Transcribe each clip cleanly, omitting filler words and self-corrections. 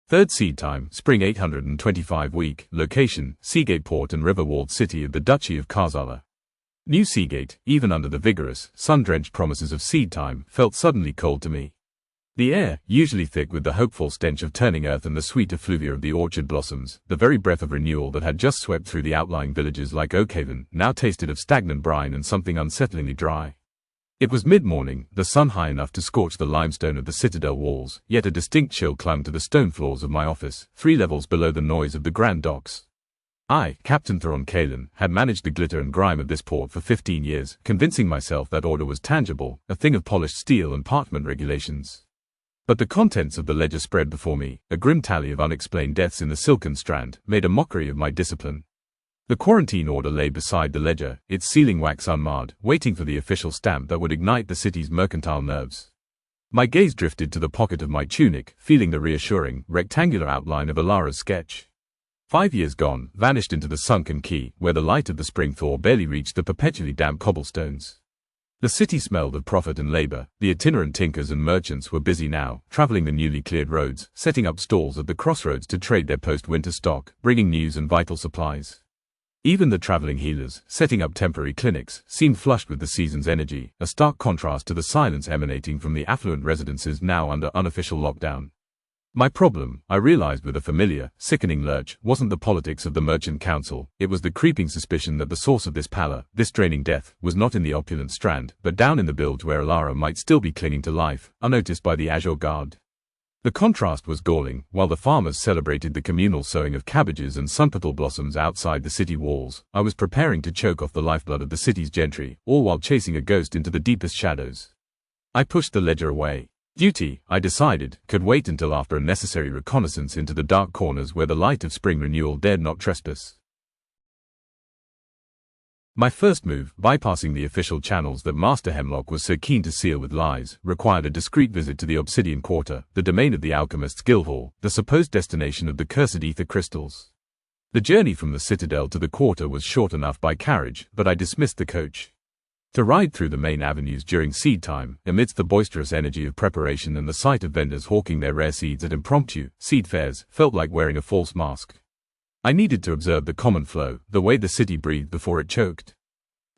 Third Seedtime, Spring 825 week, location, Seagate port and river-walled city of the Duchy of Karzala. New Seagate, even under the vigorous, sun-drenched promises of Seedtime, felt suddenly cold to me. The air, usually thick with the hopeful stench of turning earth and the sweet effluvia of the orchard blossoms, the very breath of renewal that had just swept through the outlying villages like Oakhaven, now tasted of stagnant brine and something unsettlingly dry. It was mid-morning, the sun high enough to scorch the limestone of the citadel walls, yet a distinct chill clung to the stone floors of my office, 3 levels below the noise of the grand docks. I, Captain Theron Kalen, had managed the glitter and grime of this port for 15 years, convincing myself that order was tangible, a thing of polished steel and parchment regulations. But the contents of the ledger spread before me, a grim tally of unexplained deaths in the Silken Strand, made a mockery of my discipline. The quarantine order lay beside the ledger, its sealing wax unmarred, waiting for the official stamp that would ignite the city's mercantile nerves. My gaze drifted to the pocket of my tunic, feeling the reassuring, rectangular outline of Alara's sketch. 5 years gone, vanished into the sunken quay, where the light of the spring thaw barely reached the perpetually damp cobblestones. The city smelled of profit and labor. The itinerant tinkers and merchants were busy now, traveling the newly cleared roads, setting up stalls at the crossroads to trade their post-winter stock, bringing news and vital supplies. Even the traveling healers, setting up temporary clinics, seemed flushed with the season's energy, a stark contrast to the silence emanating from the affluent residences now under unofficial lockdown. My problem, I realized with a familiar, sickening lurch, wasn't the politics of the Merchant Council, it was the creeping suspicion that the source of this pallor, this draining death, was not in the opulent Strand, but down in the bilge where Alara might still be clinging to life, unnoticed by the Azure Guard. The contrast was galling. While the farmers celebrated the communal sowing of cabbages and sunpetal blossoms outside the city walls, I was preparing to choke off the lifeblood of the city's gentry, all while chasing a ghost into the deepest shadows. I pushed the ledger away. Duty, I decided, could wait until after a necessary reconnaissance into the dark corners where the light of spring renewal dared not trespass. My first move, bypassing the official channels that Master Hemlock was so keen to seal with lies, required a discreet visit to the Obsidian Quarter, the domain of the alchemist's guildhall, the supposed destination of the cursed ether crystals. The journey from the citadel to the quarter was short enough by carriage, but I dismissed the coach. To ride through the main avenues during seed time, amidst the boisterous energy of preparation and the sight of vendors hawking their rare seeds at impromptu seed fairs, felt like wearing a false mask. I needed to observe the common flow, the way the city breathed before it choked.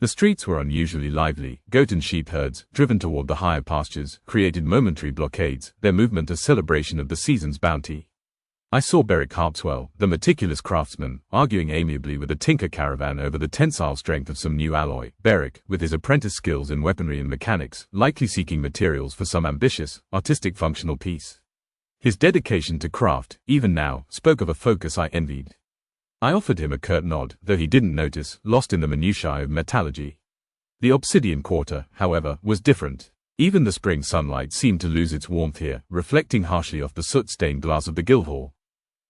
The streets were unusually lively. Goat and sheep herds, driven toward the higher pastures, created momentary blockades, their movement a celebration of the season's bounty. I saw Beric Harpswell, the meticulous craftsman, arguing amiably with a tinker caravan over the tensile strength of some new alloy. Beric, with his apprentice skills in weaponry and mechanics, likely seeking materials for some ambitious, artistic functional piece. His dedication to craft, even now, spoke of a focus I envied. I offered him a curt nod, though he didn't notice, lost in the minutiae of metallurgy. The Obsidian Quarter, however, was different. Even the spring sunlight seemed to lose its warmth here, reflecting harshly off the soot-stained glass of the guildhall.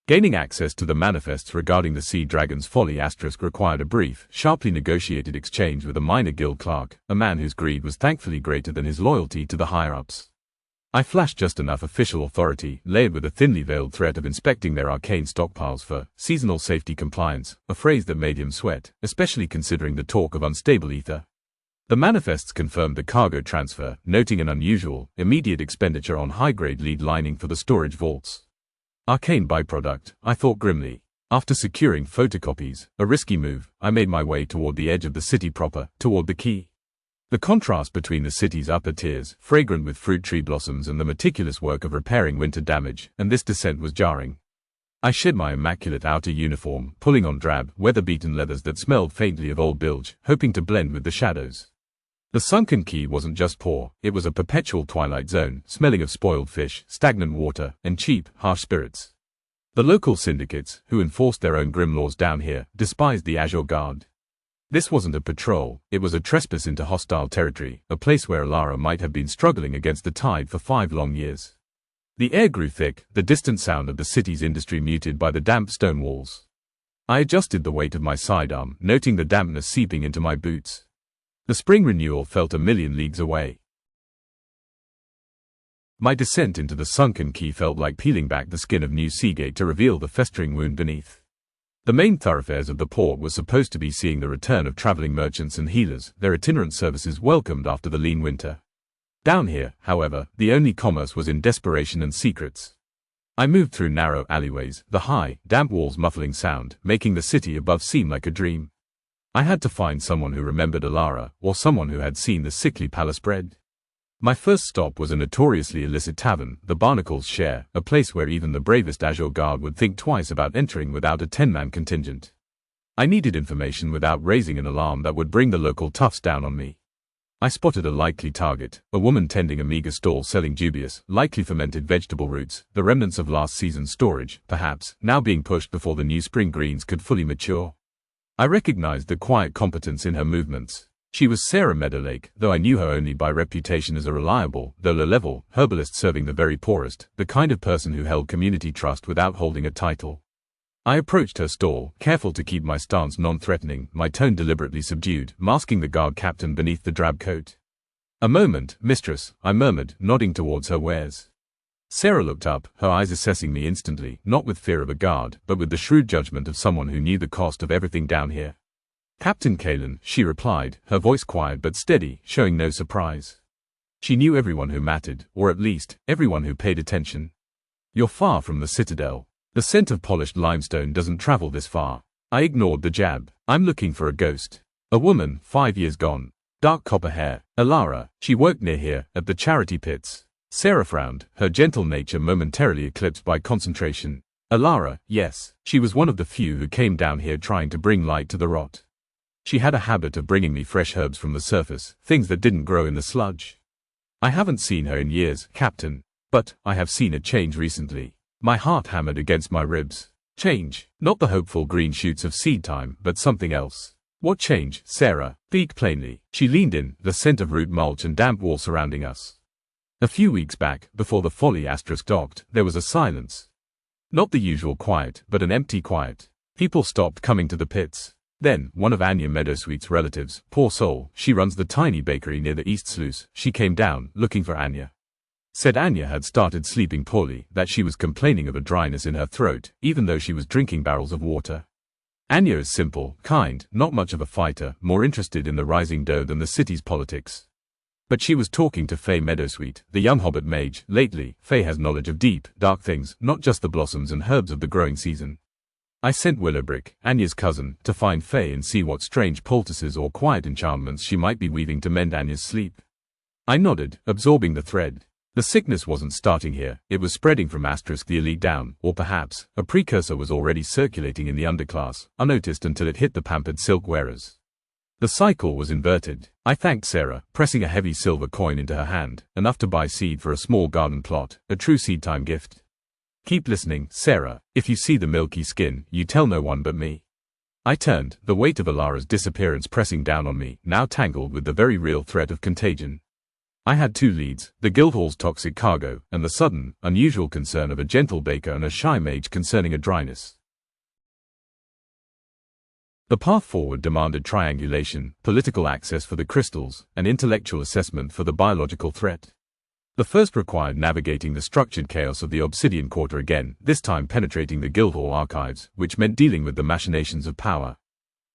Gaining access to the manifests regarding the Sea Dragon's folly required a brief, sharply negotiated exchange with a minor guild clerk, a man whose greed was thankfully greater than his loyalty to the higher-ups. I flashed just enough official authority, layered with a thinly veiled threat of inspecting their arcane stockpiles for seasonal safety compliance, a phrase that made him sweat, especially considering the talk of unstable ether. The manifests confirmed the cargo transfer, noting an unusual, immediate expenditure on high-grade lead lining for the storage vaults. Arcane byproduct, I thought grimly. After securing photocopies, a risky move, I made my way toward the edge of the city proper, toward the quay. The contrast between the city's upper tiers, fragrant with fruit tree blossoms and the meticulous work of repairing winter damage, and this descent was jarring. I shed my immaculate outer uniform, pulling on drab, weather-beaten leathers that smelled faintly of old bilge, hoping to blend with the shadows. The sunken quay wasn't just poor, it was a perpetual twilight zone, smelling of spoiled fish, stagnant water, and cheap, harsh spirits. The local syndicates, who enforced their own grim laws down here, despised the Azure Guard. This wasn't a patrol, it was a trespass into hostile territory, a place where Alara might have been struggling against the tide for 5 long years. The air grew thick, the distant sound of the city's industry muted by the damp stone walls. I adjusted the weight of my sidearm, noting the dampness seeping into my boots. The spring renewal felt a million leagues away. My descent into the sunken quay felt like peeling back the skin of New Seagate to reveal the festering wound beneath. The main thoroughfares of the port were supposed to be seeing the return of traveling merchants and healers, their itinerant services welcomed after the lean winter. Down here, however, the only commerce was in desperation and secrets. I moved through narrow alleyways, the high, damp walls muffling sound, making the city above seem like a dream. I had to find someone who remembered Alara, or someone who had seen the sickly palace bread. My first stop was a notoriously illicit tavern, the Barnacle's Share, a place where even the bravest Azure Guard would think twice about entering without a 10-man contingent. I needed information without raising an alarm that would bring the local toughs down on me. I spotted a likely target, a woman tending a meager stall selling dubious, likely fermented vegetable roots, the remnants of last season's storage, perhaps, now being pushed before the new spring greens could fully mature. I recognized the quiet competence in her movements. She was Sarah Meadowlake, though I knew her only by reputation as a reliable, though low-level, herbalist serving the very poorest, the kind of person who held community trust without holding a title. I approached her stall, careful to keep my stance non-threatening, my tone deliberately subdued, masking the guard captain beneath the drab coat. "A moment, mistress," I murmured, nodding towards her wares. Sarah looked up, her eyes assessing me instantly, not with fear of a guard, but with the shrewd judgment of someone who knew the cost of everything down here. "Captain Kalen," she replied, her voice quiet but steady, showing no surprise. She knew everyone who mattered, or at least, everyone who paid attention. "You're far from the citadel. The scent of polished limestone doesn't travel this far." I ignored the jab. "I'm looking for a ghost. A woman, 5 years gone. Dark copper hair. Alara. She worked near here, at the charity pits." Sarah frowned, her gentle nature momentarily eclipsed by concentration. "Alara, yes. She was one of the few who came down here trying to bring light to the rot. She had a habit of bringing me fresh herbs from the surface, things that didn't grow in the sludge. I haven't seen her in years, Captain. But I have seen a change recently." My heart hammered against my ribs. Change. Not the hopeful green shoots of Seedtime, but something else. "What change, Sarah? Speak plainly." She leaned in, the scent of root mulch and damp wall surrounding us. "A few weeks back, before the Folly * docked, there was a silence. Not the usual quiet, but an empty quiet. People stopped coming to the pits. Then, one of Anya Meadowsweet's relatives, poor soul, she runs the tiny bakery near the East Sluice, she came down, looking for Anya. Said Anya had started sleeping poorly, that she was complaining of a dryness in her throat, even though she was drinking barrels of water. Anya is simple, kind, not much of a fighter, more interested in the rising dough than the city's politics. But she was talking to Faye Meadowsweet, the young hobbit mage. Lately, Faye has knowledge of deep, dark things, not just the blossoms and herbs of the growing season. I sent Willowbrick, Anya's cousin, to find Faye and see what strange poultices or quiet enchantments she might be weaving to mend Anya's sleep. I nodded, absorbing the thread. The sickness wasn't starting here, it was spreading from * the elite down, or perhaps, a precursor was already circulating in the underclass, unnoticed until it hit the pampered silk wearers. The cycle was inverted. I thanked Sarah, pressing a heavy silver coin into her hand, enough to buy seed for a small garden plot, a true Seedtime gift. "Keep listening, Sarah. If you see the milky skin, you tell no one but me." I turned, the weight of Alara's disappearance pressing down on me, now tangled with the very real threat of contagion. I had two leads, the Guildhall's toxic cargo, and the sudden, unusual concern of a gentle baker and a shy mage concerning a dryness. The path forward demanded triangulation, political access for the crystals, and intellectual assessment for the biological threat. The first required navigating the structured chaos of the Obsidian Quarter again, this time penetrating the Guildhall archives, which meant dealing with the machinations of power.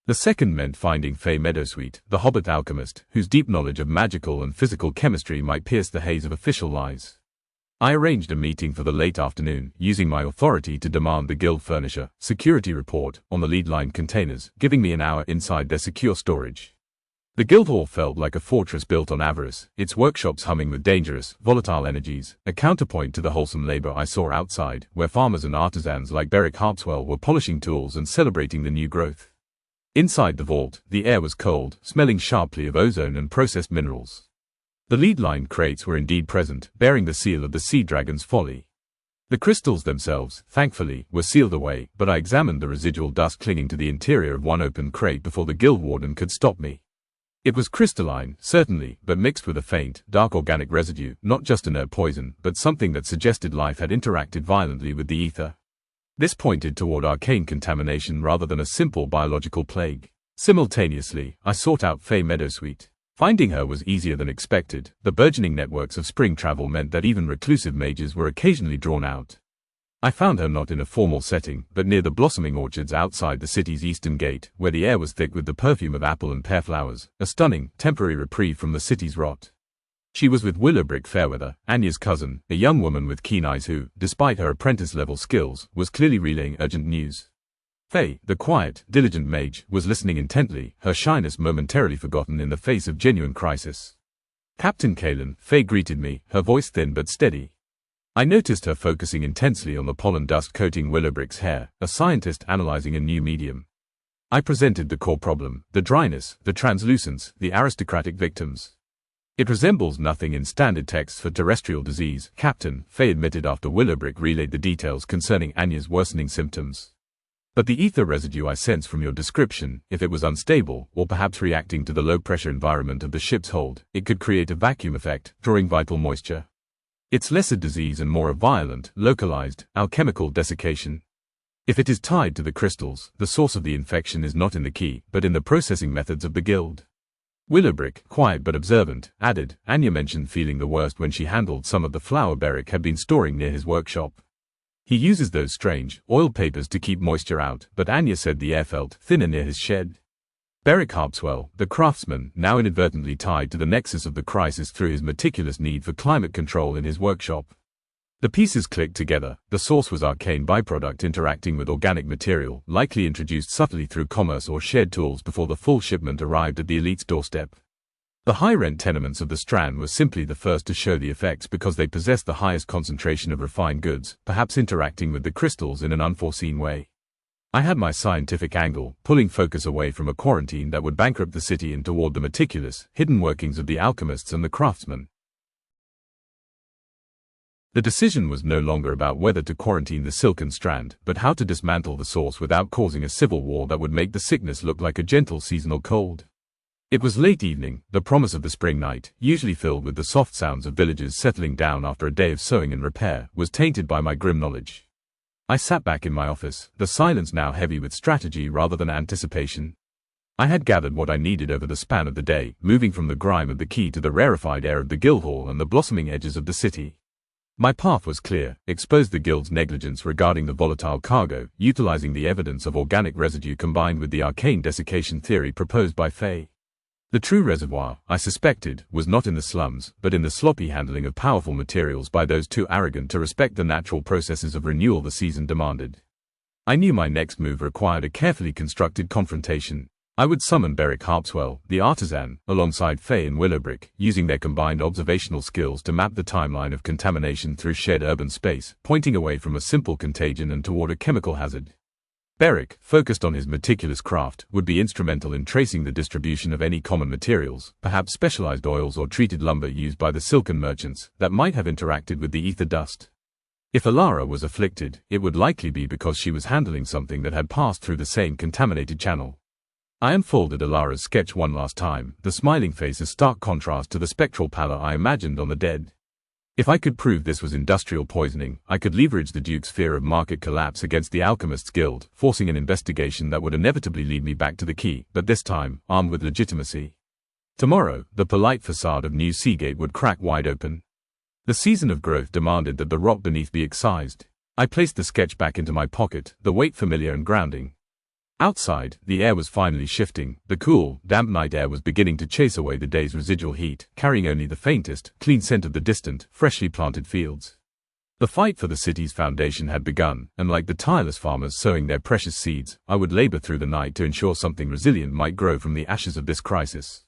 The second meant finding Faye Meadowsweet, the hobbit alchemist, whose deep knowledge of magical and physical chemistry might pierce the haze of official lies. I arranged a meeting for the late afternoon, using my authority to demand the guild furnisher security report on the lead-line containers, giving me an hour inside their secure storage. The Guildhall felt like a fortress built on avarice, its workshops humming with dangerous, volatile energies, a counterpoint to the wholesome labor I saw outside, where farmers and artisans like Beric Harpswell were polishing tools and celebrating the new growth. Inside the vault, the air was cold, smelling sharply of ozone and processed minerals. The lead-line crates were indeed present, bearing the seal of the Sea Dragon's Folly. The crystals themselves, thankfully, were sealed away, but I examined the residual dust clinging to the interior of one open crate before the guild warden could stop me. It was crystalline, certainly, but mixed with a faint, dark organic residue, not just inert poison, but something that suggested life had interacted violently with the ether. This pointed toward arcane contamination rather than a simple biological plague. Simultaneously, I sought out Faye Meadowsweet. Finding her was easier than expected. The burgeoning networks of spring travel meant that even reclusive mages were occasionally drawn out. I found her not in a formal setting, but near the blossoming orchards outside the city's eastern gate, where the air was thick with the perfume of apple and pear flowers, a stunning, temporary reprieve from the city's rot. She was with Willowbrick Fairweather, Anya's cousin, a young woman with keen eyes who, despite her apprentice-level skills, was clearly relaying urgent news. Faye, the quiet, diligent mage, was listening intently, her shyness momentarily forgotten in the face of genuine crisis. "Captain Kalen," Faye greeted me, her voice thin but steady. I noticed her focusing intensely on the pollen dust coating Willowbrick's hair, a scientist analyzing a new medium. I presented the core problem: the dryness, the translucence, the aristocratic victims. "It resembles nothing in standard texts for terrestrial disease, Captain," Faye admitted after Willowbrick relayed the details concerning Anya's worsening symptoms. "But the ether residue I sense from your description, if it was unstable, or perhaps reacting to the low-pressure environment of the ship's hold, it could create a vacuum effect, drawing vital moisture. It's less a disease and more a violent, localized, alchemical desiccation. If it is tied to the crystals, the source of the infection is not in the key, but in the processing methods of the guild." Willowbrick, quiet but observant, added, "Anya mentioned feeling the worst when she handled some of the flour Beric had been storing near his workshop. He uses those strange, oiled papers to keep moisture out, but Anya said the air felt thinner near his shed." Beric Harpswell, the craftsman, now inadvertently tied to the nexus of the crisis through his meticulous need for climate control in his workshop. The pieces clicked together. The source was arcane byproduct interacting with organic material, likely introduced subtly through commerce or shared tools before the full shipment arrived at the elite's doorstep. The high-rent tenements of the Strand were simply the first to show the effects because they possessed the highest concentration of refined goods, perhaps interacting with the crystals in an unforeseen way. I had my scientific angle, pulling focus away from a quarantine that would bankrupt the city and toward the meticulous, hidden workings of the alchemists and the craftsmen. The decision was no longer about whether to quarantine the Silken Strand, but how to dismantle the source without causing a civil war that would make the sickness look like a gentle seasonal cold. It was late evening, the promise of the spring night, usually filled with the soft sounds of villagers settling down after a day of sowing and repair, was tainted by my grim knowledge. I sat back in my office, the silence now heavy with strategy rather than anticipation. I had gathered what I needed over the span of the day, moving from the grime of the quay to the rarefied air of the Guildhall and the blossoming edges of the city. My path was clear: expose the Guild's negligence regarding the volatile cargo, utilizing the evidence of organic residue combined with the arcane desiccation theory proposed by Faye. The true reservoir, I suspected, was not in the slums, but in the sloppy handling of powerful materials by those too arrogant to respect the natural processes of renewal the season demanded. I knew my next move required a carefully constructed confrontation. I would summon Beric Harpswell, the artisan, alongside Faye and Willowbrick, using their combined observational skills to map the timeline of contamination through shared urban space, pointing away from a simple contagion and toward a chemical hazard. Beric, focused on his meticulous craft, would be instrumental in tracing the distribution of any common materials, perhaps specialized oils or treated lumber used by the silken merchants, that might have interacted with the ether dust. If Alara was afflicted, it would likely be because she was handling something that had passed through the same contaminated channel. I unfolded Alara's sketch one last time, the smiling face a stark contrast to the spectral pallor I imagined on the dead. If I could prove this was industrial poisoning, I could leverage the Duke's fear of market collapse against the Alchemists Guild, forcing an investigation that would inevitably lead me back to the quay, but this time, armed with legitimacy. Tomorrow, the polite facade of New Seagate would crack wide open. The season of growth demanded that the rock beneath be excised. I placed the sketch back into my pocket, the weight familiar and grounding. Outside, the air was finally shifting. The cool, damp night air was beginning to chase away the day's residual heat, carrying only the faintest, clean scent of the distant, freshly planted fields. The fight for the city's foundation had begun, and like the tireless farmers sowing their precious seeds, I would labor through the night to ensure something resilient might grow from the ashes of this crisis.